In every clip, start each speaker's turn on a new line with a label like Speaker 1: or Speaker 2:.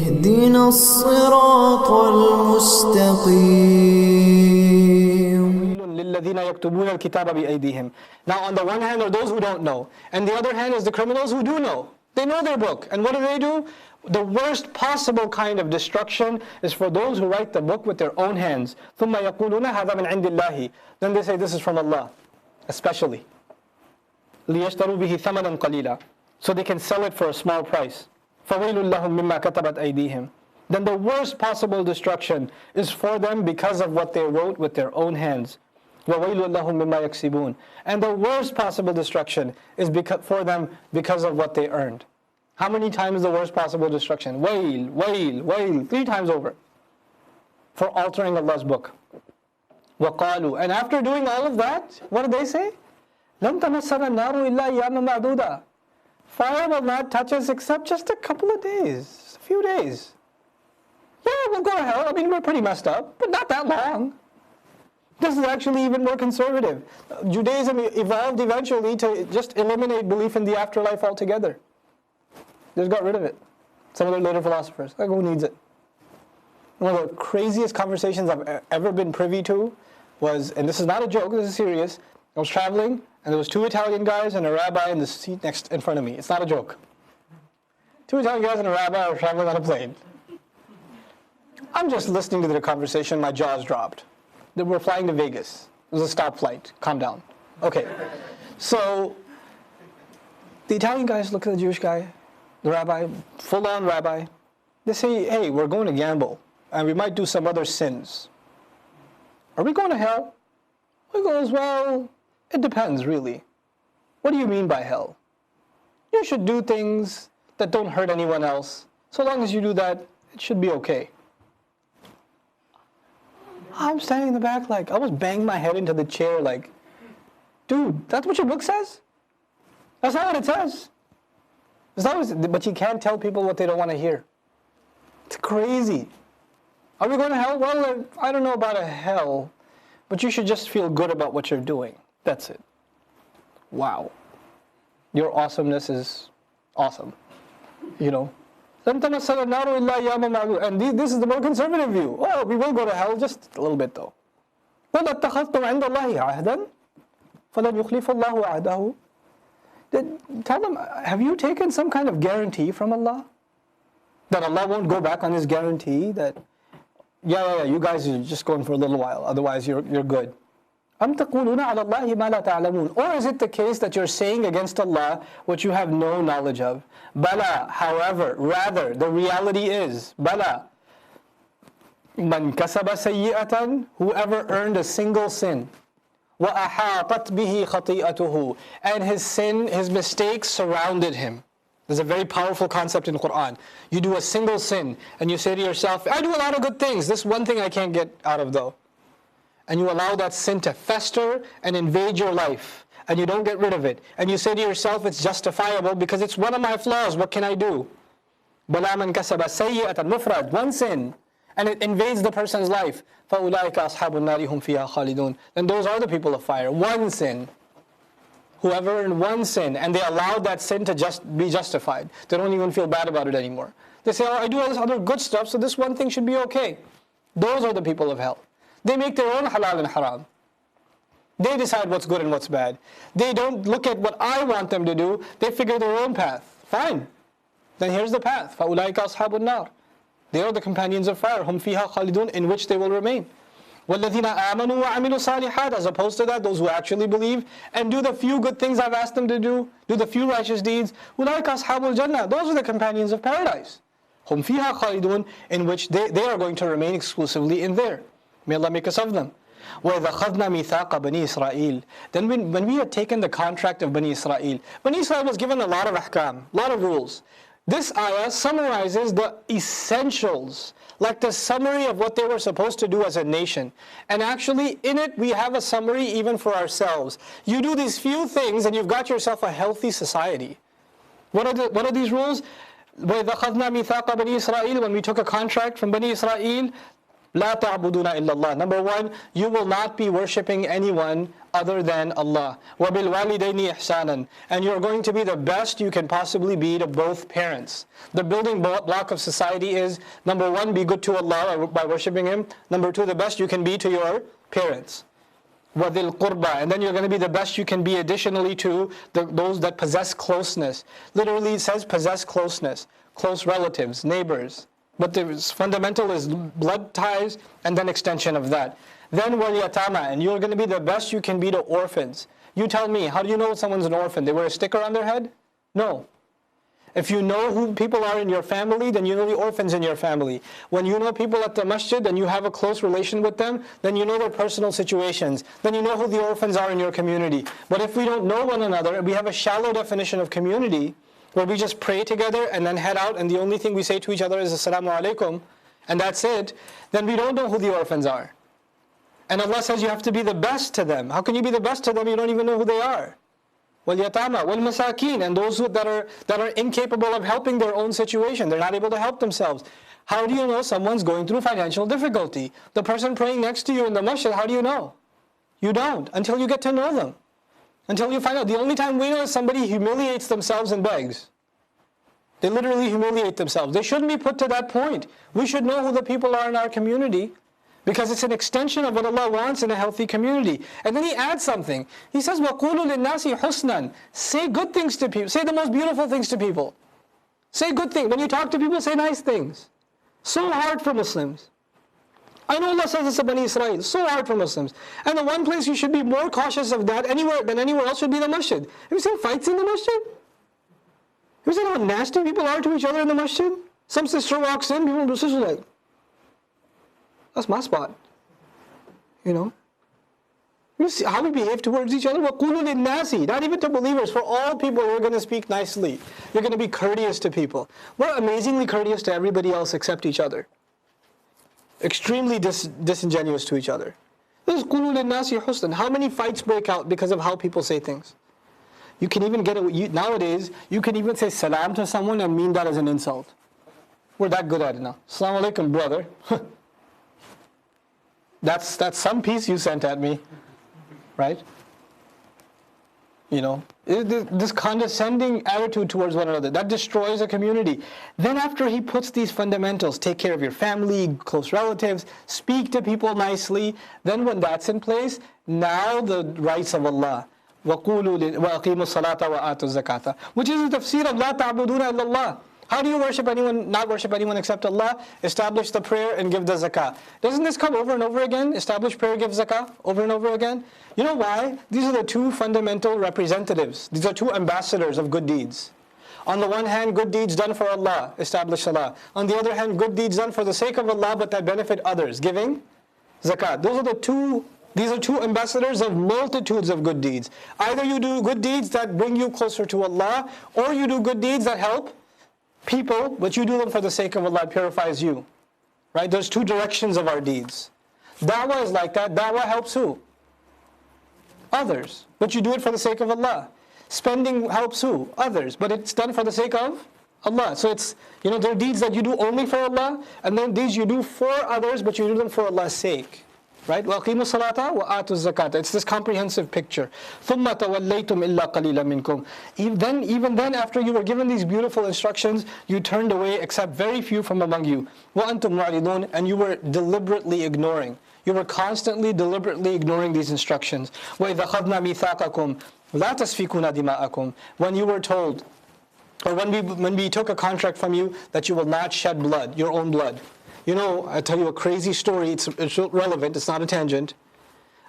Speaker 1: اهدنا الصراط المستقيم.
Speaker 2: للذين يكتبون الكتاب بأيديهم. Now on the one hand are those who don't know, and the other hand is the criminals who do know. They know their book, and what do? The worst possible kind of destruction is for those who write the book with their own hands. ثم يقولون هذا من عند الله. Then they say this is from Allah, especially. ليشتروا به ثمنا قليلا, so they can sell it for a small price. فويل لهم مما كتبت أيديهم. Then the worst possible destruction is for them because of what they wrote with their own hands. وَوَيْلٌ لَهُمْ مِمَّا يَكْسِبُونَ. And the worst possible destruction is for them because of what they earned. How many times the worst possible destruction? Wail, wail, wail, 3 times over. For altering Allah's book. وَقَالُوا. And after doing all of that, what did they say? لَمْ تَمَسَّنَا النَّارُ إِلَّا أَيَّامًا مَعْدُودًا. Fire will not touch us except just a couple of days, a few days. Yeah, we'll go to hell. I mean, we're pretty messed up, but not that long. This is actually even more conservative. Judaism evolved eventually to just eliminate belief in the afterlife altogether. They just got rid of it. Some of the later philosophers, like, who needs it? One of the craziest conversations I've ever been privy to was, and this is not a joke, this is serious, I was traveling, and there was 2 Italian guys and a rabbi in the seat next in front of me. It's not a joke. 2 Italian guys and a rabbi are traveling on a plane. I'm just listening to their conversation, my jaws dropped. They were flying to Vegas. It was a stop flight. Calm down. Okay. So, the Italian guys look at the Jewish guy, the rabbi, full-on rabbi. They say, hey, we're going to gamble, and we might do some other sins. Are we going to hell? He goes, well, it depends, really. What do you mean by hell? You should do things that don't hurt anyone else. So long as you do that, it should be okay. I'm standing in the back like, I was banging my head into the chair like, dude, that's what your book says? That's not what it says. It's not what, but you can't tell people what they don't want to hear. It's crazy. Are we going to hell? Well, I don't know about a hell, but you should just feel good about what you're doing. That's it. Wow. Your awesomeness is awesome. You know? And this is the more conservative view. Oh, we will go to hell, just a little bit though. Tell them, have you taken some kind of guarantee from Allah? That Allah won't go back on His guarantee? That, yeah, you guys are just going for a little while, otherwise you're good. Or is it the case that you're saying against Allah what you have no knowledge of? Bala, however, rather, the reality is, Bala, man kasaba sayyi'atan, whoever earned a single sin, wa ahatat bihi khati'atuhu, and his sin, his mistakes surrounded him. There's a very powerful concept in the Quran. You do a single sin, and you say to yourself, I do a lot of good things, this one thing I can't get out of though. And you allow that sin to fester and invade your life, and you don't get rid of it. And you say to yourself, it's justifiable because it's one of my flaws, what can I do? بَلَا مَنْ كَسَبَ سَيِّئَةً مُفْرَدٌ, one sin, and it invades the person's life. فَأُولَٰئِكَ أَصْحَابُ النَّارِ هُمْ فِيهَا خَالِدُونَ. Then those are the people of fire. One sin. Whoever earned one sin, and they allowed that sin to just be justified. They don't even feel bad about it anymore. They say, oh, I do all this other good stuff, so this one thing should be okay. Those are the people of hell. They make their own halal and haram. They decide what's good and what's bad. They don't look at what I want them to do. They figure their own path. Fine. Then here's the path. فَأُولَٰئِكَ أَصْحَابُ النَّارِ. They are the companions of fire. هُمْ فِيهَا خَالِدُونَ, in which they will remain. وَالَّذِينَ آمَنُوا وَعَمِلُوا الصَّالِحَاتِ, as opposed to that, those who actually believe and do the few good things I've asked them to do the few righteous deeds. أُولَٰئِكَ أَصْحَابُ الْجَنَّةِ, those are the companions of paradise. هُمْ فِيهَا خَالِدُونَ, in which they are going to remain exclusively in there. May Allah make us of them. وَإِذَا خَذْنَا مِيثَاقَ بَنِي إِسْرَائِيل. Then when we had taken the contract of Bani Israel, Bani Israel was given a lot of ahkam, a lot of rules. This ayah summarizes the essentials, like the summary of what they were supposed to do as a nation. And actually in it we have a summary even for ourselves. You do these few things and you've got yourself a healthy society. What are these rules? وَإِذَا خَذْنَا مِيثَاقَ بَنِي إِسْرَائِيل, when we took a contract from Bani Israel, لا تعبدون إلا الله. Number one, you will not be worshipping anyone other than Allah. وَبِالْوَالِدَيْنِ إِحْسَانًا. And you're going to be the best you can possibly be to both parents. The building block of society is, number one, be good to Allah by worshipping Him. Number two, the best you can be to your parents. وَذِي الْقُرْبَى. And then you're going to be the best you can be additionally to those that possess closeness. Literally it says possess closeness. Close relatives, neighbors. But the fundamental is blood ties and then extension of that. Then وَالْيَتَامَى. And you're going to be the best you can be to orphans. You tell me, how do you know someone's an orphan? They wear a sticker on their head? No. If you know who people are in your family, then you know the orphans in your family. When you know people at the masjid and you have a close relation with them, then you know their personal situations. Then you know who the orphans are in your community. But if we don't know one another, we have a shallow definition of community, where we just pray together and then head out and the only thing we say to each other is Assalamu alaikum, and that's it, then we don't know who the orphans are. And Allah says you have to be the best to them. How can you be the best to them? You don't even know who they are. وَالْيَتَامَى وَالْمَسَاكِينَ. And those that are incapable of helping their own situation. They're not able to help themselves. How do you know someone's going through financial difficulty? The person praying next to you in the masjid, how do you know? You don't, until you get to know them. Until you find out. The only time we know is somebody humiliates themselves and begs. They literally humiliate themselves. They shouldn't be put to that point. We should know who the people are in our community, because it's an extension of what Allah wants in a healthy community. And then He adds something. He says, وَقُولُوا لِلنَّاسِ حُسْنًا. Say good things to people. Say the most beautiful things to people. Say good things. When you talk to people, say nice things. So hard for Muslims. I know Allah says this to Bani Israel. So hard for Muslims. And the one place you should be more cautious of that than anywhere else should be the masjid. Have you seen fights in the masjid? Have you seen how nasty people are to each other in the masjid? Some sister walks in, people, the sister like, that's my spot. You know? You see how we behave towards each other? وَقُولُوا لِلنَّاسِ. Not even to believers. For all people, you're going to speak nicely. You're going to be courteous to people. We're amazingly courteous to everybody else except each other. Extremely disingenuous to each other. This is قُولُوا لِلنَّاسِ حُسْنًا. How many fights break out because of how people say things? You can even nowadays, you can even say salam to someone and mean that as an insult. We're that good at it now. Assalamu alaikum, brother. That's some piece you sent at me, right? You know, this condescending attitude towards one another, that destroys a community. Then after He puts these fundamentals, take care of your family, close relatives, speak to people nicely, then when that's in place, now the rights of Allah. وَقُولُوا وَأَقِيمُوا الصَّلَاةَ وَآتُوا الزَّكَاةَ, which is the tafsir of لَا تَعْبُدُونَ إِلَّا اللَّهِ. How do you not worship anyone except Allah? Establish the prayer and give the zakah. Doesn't this come over and over again? Establish prayer, give zakah, over and over again? You know why? These are the two fundamental representatives. These are two ambassadors of good deeds. On the one hand, good deeds done for Allah, establish salah. On the other hand, good deeds done for the sake of Allah but that benefit others, giving zakah. These are two ambassadors of multitudes of good deeds. Either you do good deeds that bring you closer to Allah, or you do good deeds that help people, but you do them for the sake of Allah, it purifies you. Right? There's two directions of our deeds. Da'wah is like that. Da'wah helps who? Others. But you do it for the sake of Allah. Spending helps who? Others. But it's done for the sake of Allah. So it's, there are deeds that you do only for Allah, and then deeds you do for others, but you do them for Allah's sake. Right? وَأَقِيمُوا الصَّلَاةَ وَآتُوا الزَّكَاةَ. It's this comprehensive picture. ثُمَّ تَوَلَّيْتُمْ إِلَّا قَلِيلًا مِنْكُمْ. Even then, after you were given these beautiful instructions, you turned away except very few from among you. وَأَنْتُمْ مُعْرِضُونَ. And you were deliberately ignoring. You were constantly, deliberately ignoring these instructions. وَإِذَا خَذْنَا مِيثَاقَكُمْ لَا تَسْفِكُونَ دِمَاءَكُمْ. When you were told, or when we took a contract from you that you will not shed blood, your own blood. I'll tell you a crazy story, it's relevant, it's not a tangent.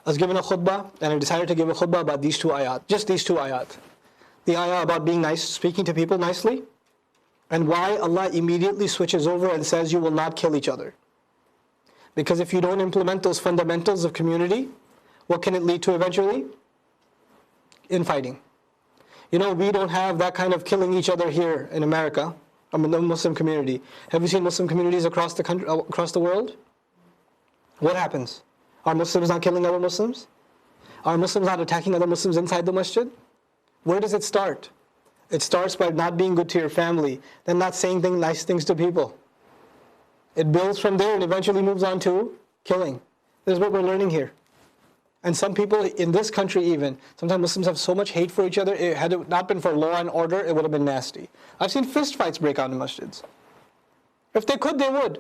Speaker 2: I was given a khutbah, and I decided to give a khutbah about these two ayat, just these two ayat. The ayah about being nice, speaking to people nicely, and why Allah immediately switches over and says you will not kill each other. Because if you don't implement those fundamentals of community, what can it lead to eventually? Infighting. We don't have that kind of killing each other here in America. I'm in the Muslim community. Have you seen Muslim communities across the country, across the world? What happens? Are Muslims not killing other Muslims? Are Muslims not attacking other Muslims inside the masjid? Where does it start? It starts by not being good to your family, then not saying nice things to people. It builds from there and eventually moves on to killing. This is what we're learning here. And some people in this country even, sometimes Muslims have so much hate for each other, had it not been for law and order, it would have been nasty. I've seen fist fights break out in masjids. If they could, they would.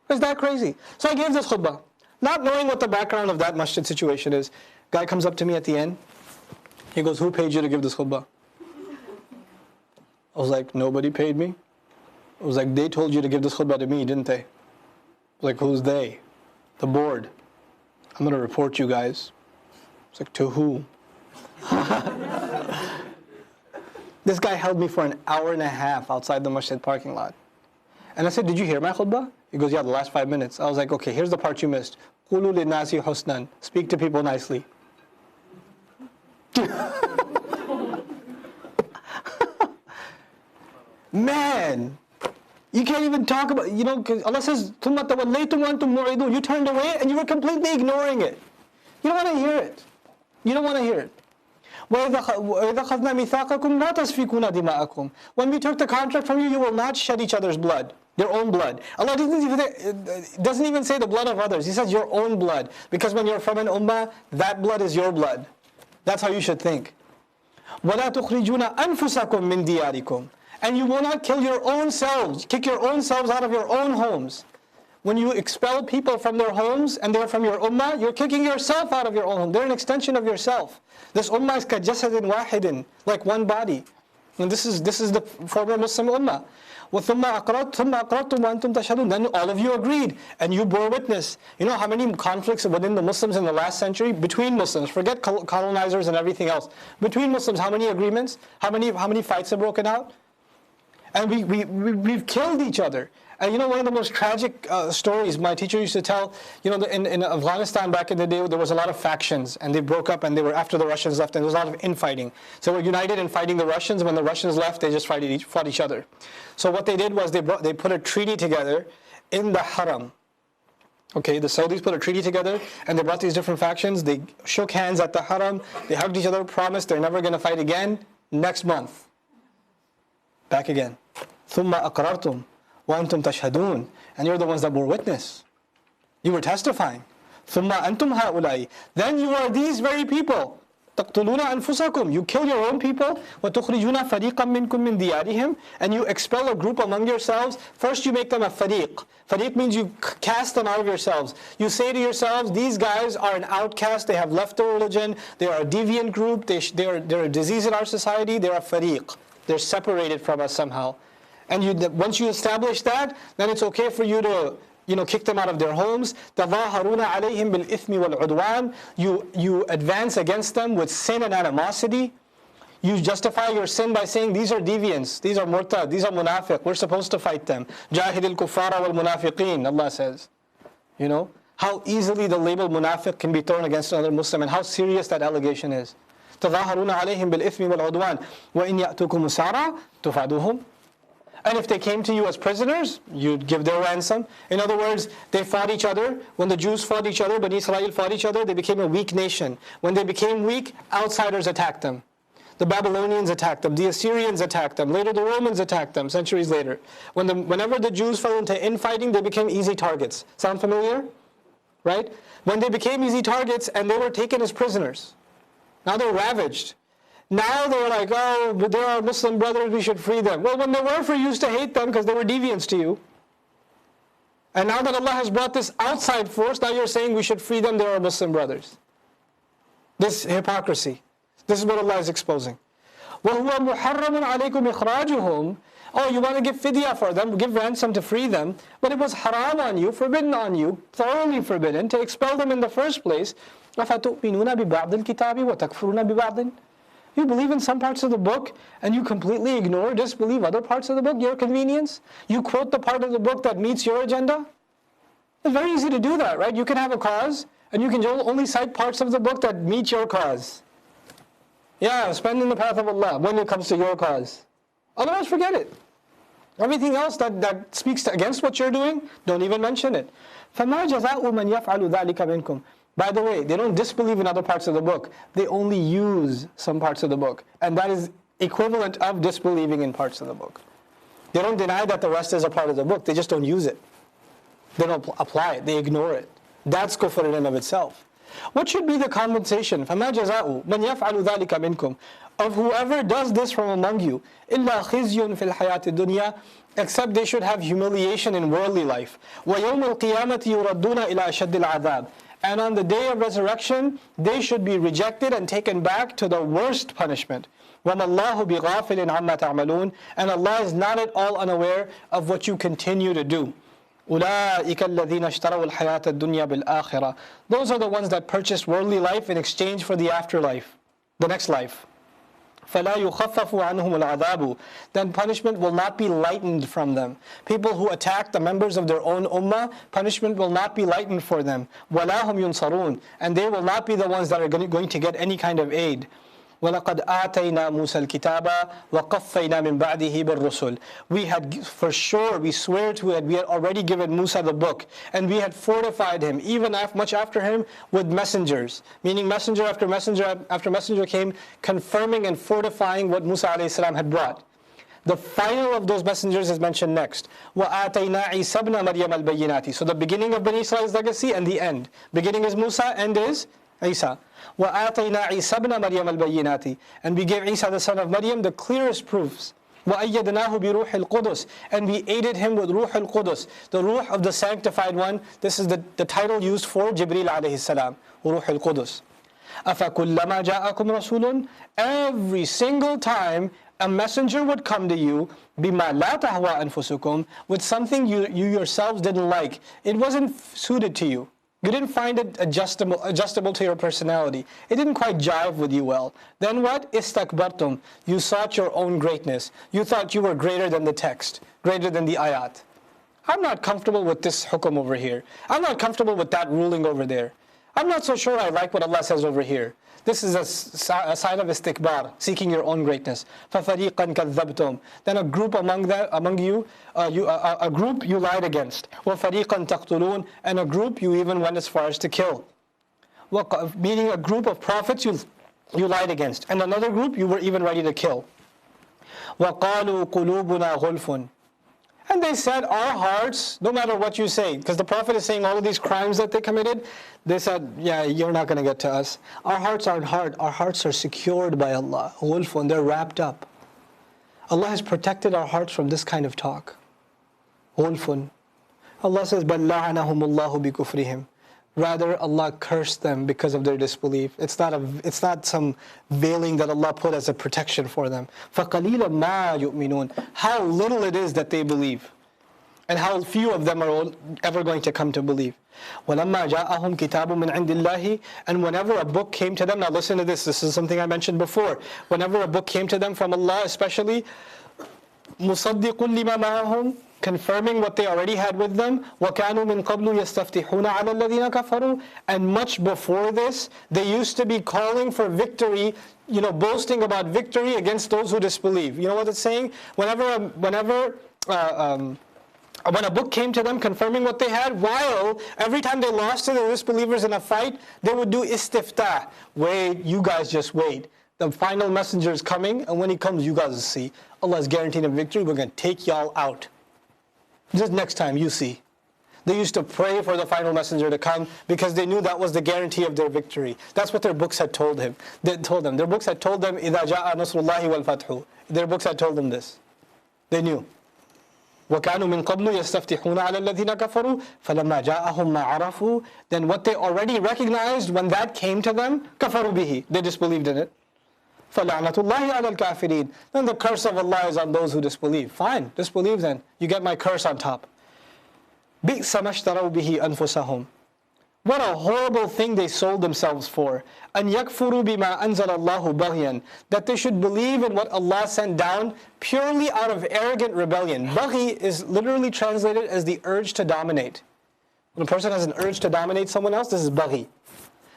Speaker 2: It's that crazy. So I gave this khutbah, not knowing what the background of that masjid situation is. Guy comes up to me at the end. He goes, "Who paid you to give this khutbah?" I was like, "Nobody paid me." I was like, "They told you to give this khutbah to me, didn't they?" I was like, "Who's they?" "The board. I'm going to report you guys." I was like, "To who?" This guy held me for an hour and a half outside the masjid parking lot. And I said, "Did you hear my khutbah?" He goes, "Yeah, the last 5 minutes." I was like, "Okay, here's the part you missed. قُولُوا لِلنَّاسِ حُسْنًا. Speak to people nicely." Man, you can't even talk about, because Allah says, ثُمَّ تَوَلَّيْتُمْ وَأَنْتُمْ مُعْرِضُونَ. You turned away and you were completely ignoring it. You don't want to hear it. You don't want to hear it. وَإِذَا أَخَذْنَا مِيثَاقَكُمْ لَا تَسْفِكُونَ دِمَاءَكُمْ. When we took the contract from you, you will not shed each other's blood, your own blood. Allah doesn't even say the blood of others. He says your own blood. Because when you're from an ummah, that blood is your blood. That's how you should think. وَلَا تُخْرِجُونَ أَنفُسَكُمْ مِنْ دِيَارِكُمْ. And you will not kill your own selves, kick your own selves out of your own homes. When you expel people from their homes and they're from your ummah, you're kicking yourself out of your own home. They're an extension of yourself. This ummah is كَجَسَدٍ وَاحِدٍ, like one body. And this is the former Muslim ummah. وَثُمَّ أَقْرَرْتُمْ وَأَنْتُمْ تَشْهَدُونَ. Then all of you agreed and you bore witness. You know how many conflicts within the Muslims in the last century? Between Muslims, forget colonizers and everything else. Between Muslims, how many agreements? How many fights have broken out? And we've killed each other. And one of the most tragic stories my teacher used to tell, in Afghanistan back in the day, there was a lot of factions, and they broke up, and they were after the Russians left, and there was a lot of infighting. So we're united in fighting the Russians. When the Russians left, they just fought each other. So what they did was they put a treaty together in the Haram. Okay, the Saudis put a treaty together, and they brought these different factions. They shook hands at the Haram. They hugged each other, promised they're never going to fight again. Next month, back again. ثُمَّ أَقْرَرْتُمْ وَأَنْتُمْ تَشْهَدُونَ. And you're the ones that bore witness. You were testifying. ثُمَّ أَنْتُمْ هَؤُلَاءِ. Then you are these very people. تَقْتُلُونَ أَنفُسَكُمْ. You kill your own people. وَتُخْرِجُونَ فَرِيقًا مِنْكُمْ مِنْ دِيَارِهِمْ. And you expel a group among yourselves. First you make them a fariq. Fariq means you cast them out of yourselves. You say to yourselves, these guys are an outcast. They have left the religion. They are a deviant group. They're a disease in our society. They're a fariq. They're separated from us somehow. And once you establish that, then it's okay for you to kick them out of their homes. تَظَاهَرُونَ عَلَيْهِمْ بِالْإِثْمِ وَالْعُدْوَانِ. You advance against them with sin and animosity. You justify your sin by saying, these are deviants, these are murtad, these are munafiq, we're supposed to fight them. جَاهِدِ الْكُفَّارَ وَالْمُنَافِقِينَ, Allah says. How easily the label munafiq can be thrown against another Muslim, and how serious that allegation is. تَظَاهَرُونَ عَلَيْهِمْ بِالْإِثْمِ وَالْعُدْوَانِ وَإِنْ يَأْتُكُمُ سَارًا تُفَادُوهُمْ. And if they came to you as prisoners, you'd give their ransom. In other words, they fought each other. When the Jews fought each other, Bani Israel fought each other, they became a weak nation. When they became weak, outsiders attacked them. The Babylonians attacked them, the Assyrians attacked them, later the Romans attacked them, centuries later. Whenever the Jews fell into infighting, they became easy targets. Sound familiar? Right? When they became easy targets and they were taken as prisoners, now they're ravaged. Now they're like, oh, but they're our Muslim brothers, we should free them. Well, when they were free, you used to hate them because they were deviants to you. And now that Allah has brought this outside force, now you're saying we should free them, they're our Muslim brothers. This hypocrisy. This is what Allah is exposing. وَهُوَ مُحَرَّمٌ عَلَيْكُمْ إِخْرَاجُهُم. Oh, you want to give fidyah for them, give ransom to free them, but it was haram on you, forbidden on you, thoroughly forbidden, to expel them in the first place. أَفَتُؤْمِنُونَ بِبَعْضِ الْكِتَابِ وَتَكْفُرُونَ بِبَعْضٍ. You believe in some parts of the book and you completely ignore, disbelieve other parts of the book, your convenience. You quote the part of the book that meets your agenda. It's very easy to do that, right? You can have a cause and you can only cite parts of the book that meet your cause. Yeah, spend in the path of Allah when it comes to your cause. Otherwise, forget it. Everything else that speaks against what you're doing, don't even mention it. فَمَا جَزَاءُ مَنْ يَفْعَلُ ذَلِكَ مِنْكُمْ. By the way, they don't disbelieve in other parts of the book. They only use some parts of the book. And that is equivalent of disbelieving in parts of the book. They don't deny that the rest is a part of the book. They just don't use it. They don't apply it, they ignore it. That's kufr in and of itself. What should be the compensation? فَمَا جَزَاءُ مَنْ يَفْعَلُ ذَلِكَ مِنْكُمْ, of whoever does this from among you, إِلَّا خِزْيٌ فِي الْحَيَاةِ الدُّنْيَا, except they should have humiliation in worldly life. وَيَوْمَ الْقِيَامَةِ يُرَدُّونَ إِلَى أَشَدِّ الْعَذَابِ, and on the day of resurrection, they should be rejected and taken back to the worst punishment. وَمَا اللَّهُ بِغَافِلٍ عَمَّا تَعْمَلُونَ, and Allah is not at all unaware of what you continue to do. أُولَٰئِكَ الَّذِينَ اشْتَرَوُا الْحَيَاةَ الدُّنْيَا بِالْآخِرَةِ, those are the ones that purchased worldly life in exchange for the afterlife, the next life. فَلَا يُخَفَّفُ عَنْهُمُ الْعَذَابُ, then punishment will not be lightened from them. People who attack the members of their own ummah, punishment will not be lightened for them. وَلَا هُمْ يُنصَرُونَ, and they will not be the ones that are going to get any kind of aid. وَلَقَدْ آتَيْنَا مُوسَى الْكِتَابَ وَقَفَّيْنَا مِنْ بَعْدِهِ بِالرُّسُلِ, we had, for sure, we swear to it, we had already given Musa the book, and we had fortified him, even much after him, with messengers. Meaning messenger after messenger after messenger came, confirming and fortifying what Musa a.s. had brought. The final of those messengers is mentioned next. وَآتَيْنَا عِيسَى ابْنَ مَرْيَمَ الْبَيِّنَاتِ, so the beginning of Bani Israel's legacy and the end. Beginning is Musa, end is Isa. وَآتَيْنَا عِيسَى ابْنَ مَرْيَمَ الْبَيِّنَاتِ, and we gave Isa the son of Maryam the clearest proofs. وَأَيَّدْنَاهُ بِرُوحِ الْقُدُسِ, and we aided him with Ruh al-Qudus, the Ruh of the Sanctified One. This is the title used for Jibreel alayhi salam, Ruh al-Qudus. أَفَكُلَّمَا جَاءَكُمْ رَسُولٌ, every single time a messenger would come to you, بِمَا لَا تَهْوَى أَنفُسُكُمْ, with something you yourselves didn't like. It wasn't suited to you. You didn't find it adjustable to your personality. It didn't quite jive with you well. Then what? Istakbartum. You sought your own greatness. You thought you were greater than the text, greater than the ayat. I'm not comfortable with this hukum over here. I'm not comfortable with that ruling over there. I'm not so sure I like what Allah says over here. This is a sign of istikbar, seeking your own greatness. فَفَرِيقًا كَذَّبْتُمْ, then a group among you, a group you lied against. وَفَرِيقًا تَقْتُلُونَ, and a group you even went as far as to kill. Meaning a group of prophets you lied against, and another group you were even ready to kill. وَقَالُوا قُلُوبُنَا غُلْفٌ, and they said, our hearts, no matter what you say, because the Prophet is saying all of these crimes that they committed, they said, yeah, you're not going to get to us. Our hearts aren't hard. Our hearts are secured by Allah. Ghulfun, they're wrapped up. Allah has protected our hearts from this kind of talk. Ghulfun. Allah says, بَلْ لَعَنَهُمُ اللَّهُ بِكُفْرِهِمْ, rather Allah cursed them because of their disbelief. It's not some veiling that Allah put as a protection for them. فَقَلِيلًا مَا يُؤْمِنُونَ, how little it is that they believe, and how few of them are ever going to come to believe. وَلَمَّا جَاءَهُمْ كِتَابٌ مِّنْ عِنْدِ اللَّهِ, and whenever a book came to them, now listen to this is something I mentioned before. Whenever a book came to them from Allah, especially, مُصَدِّقٌ لِمَا مَعَهُمْ, confirming what they already had with them, وَكَانُوا مِنْ قَبْلُ يَسْتَفْتِحُونَ عَلَى الَّذِينَ كَفَرُوا, and much before this, they used to be calling for victory, boasting about victory against those who disbelieve. You know what it's saying? When a book came to them confirming what they had, while every time they lost to the disbelievers in a fight, they would do istiftah. Wait, you guys just wait. The final messenger is coming, and when he comes, you guys will see. Allah is guaranteeing a victory. We're going to take y'all out. Just next time, you see. They used to pray for the final messenger to come because they knew that was the guarantee of their victory. That's what their books had told them. Their books had told them, إِذَا جَاءَ نَصْرُ اللَّهِ وَالْفَتْحُ. Their books had told them this. They knew. وَكَانُوا مِنْ قَبْلُ يَسْتَفْتِحُونَ عَلَى الَّذِينَ كَفَرُوا فَلَمَّا جَاءَهُمْ مَا عَرَفُوا, then what they already recognized, when that came to them, كَفَرُوا بِهِ, they disbelieved in it. فَلَعْنَةُ اللَّهِ عَلَى الْكَافِرِينَ, then the curse of Allah is on those who disbelieve. Fine, disbelieve then. You get my curse on top. بِئْسَ مَا اشْتَرَوْا بِهِ أَنفُسَهُمْ, what a horrible thing they sold themselves for. أَنْ يَكْفُرُوا بِمَا أَنزَلَ اللَّهُ بَغْيًا, that they should believe in what Allah sent down purely out of arrogant rebellion. Baghi is literally translated as the urge to dominate. When a person has an urge to dominate someone else, this is baghi.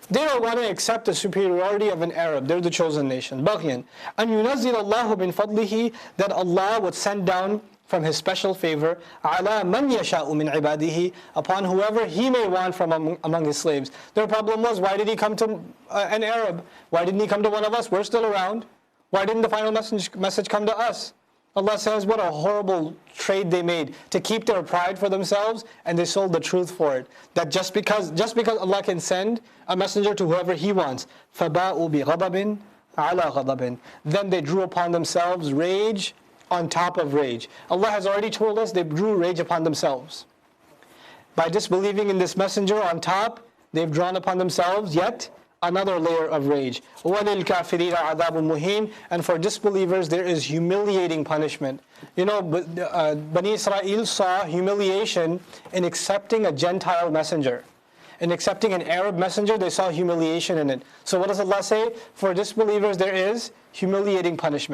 Speaker 2: They don't want to accept the superiority of an Arab. They're the chosen nation. Baghyan. أَنْ يُنَزِّلَ اللَّهُ مِنْ فَضْلِهِ, that Allah would send down from His special favor, عَلَى مَنْ يَشَاءُ مِنْ عِبَادِهِ, upon whoever He may want from among His slaves. Their problem was, why did He come to an Arab? Why didn't He come to one of us? We're still around. Why didn't the final message come to us? Allah says what a horrible trade they made to keep their pride for themselves, and they sold the truth for it. That just because Allah can send a messenger to whoever He wants, فَبَاءُوا بِغَضَبٍ عَلَى غَضَبٍ, then they drew upon themselves rage on top of rage. Allah has already told us they drew rage upon themselves. By disbelieving in this messenger on top, they've drawn upon themselves yet another layer of rage. وَلِلْكَافِرِينَ عَذَابٌ مُهِينٌ, and for disbelievers there is humiliating punishment. You know, Bani Israel saw humiliation in accepting a Gentile messenger. In accepting an Arab messenger, they saw humiliation in it. So what does Allah say? For disbelievers there is humiliating punishment.